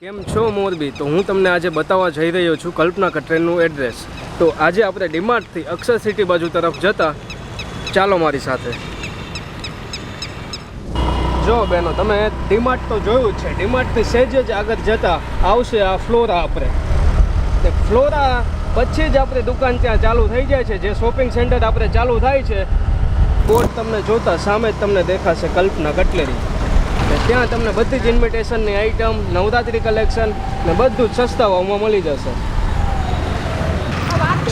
કેમ છો મોરબી? તો હું તમને આજે બતાવવા જઈ રહ્યો છું કલ્પના કટલેરીનું એડ્રેસ. તો આજે આપણે ડીમાર્ટથી અક્ષર સિટી બાજુ તરફ જતા ચાલો મારી સાથે. જો બહેનો, તમે ડીમાર્ટ તો જોયું જ છે. ડીમાર્ટથી સહેજ જ આગળ જતા આવશે આ ફ્લોરા. આપણે તે ફ્લોરા પછી જ આપણી દુકાન ત્યાં ચાલુ થઈ જાય છે. જે શોપિંગ સેન્ટર આપણે ચાલુ થાય છે, બોર્ડ તમને જોતા સામે જ તમને દેખાશે કલ્પના કટલેરી. ત્યાં તમને બધી જ ઇન્વિટેશનની આઈટમ, નવરાત્રી કલેક્શન ને બધું જ સસ્તા ભાવમાં મળી જશે.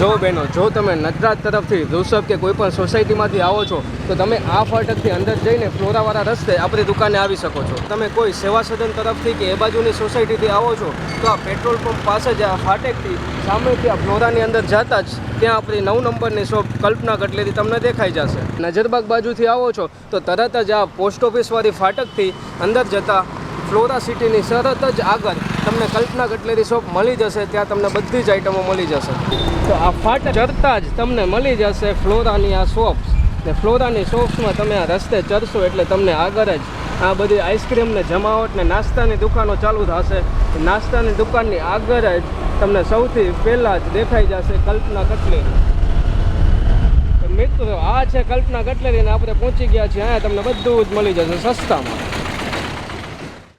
જો બહેનો, જો તમે નટરાજ તરફથી ઋષભ કે કોઈ પણ સોસાયટીમાંથી આવો છો તો તમે આ ફાટકથી અંદર જઈને ફ્લોરાવાળા રસ્તે આપણી દુકાને આવી શકો છો. તમે કોઈ સેવા સદન તરફથી કે એ બાજુની સોસાયટીથી આવો છો તો આ પેટ્રોલ પંપ પાસે જ આ ફાટકથી સામેથી આ ફ્લોરાની અંદર જતા જ ત્યાં આપણી 9 નંબરની શોપ કલ્પના કટલેરી તમને દેખાઈ જશે. નજરબાગ બાજુથી આવો છો તો તરત જ આ પોસ્ટ ઓફિસવાળી ફાટકથી અંદર જતા ફ્લોરા સિટીની તરત જ આગળ તમને કલ્પના કટલેરી શોપ મળી જશે. ત્યાં તમને બધી જ આઈટમો મળી જશે. તો આ ફાટક ચડતા જ તમને મળી જશે ફ્લોરાની આ શોપ્સ. ને ફ્લોરાની શોપ્સમાં તમે આ રસ્તે ચડશો એટલે તમને આગળ જ આ બધી આઈસ્ક્રીમ ને જમાવટ ને નાસ્તાની દુકાનો ચાલુ થશે. નાસ્તાની દુકાનની આગળ જ તમને સૌથી પહેલાં જ દેખાઈ જશે કલ્પના કટલેરી. મિત્રો, આ છે કલ્પના કટલેરી ને આપણે પહોંચી ગયા છીએ. અહીંયા તમને બધું જ મળી જશે સસ્તામાં.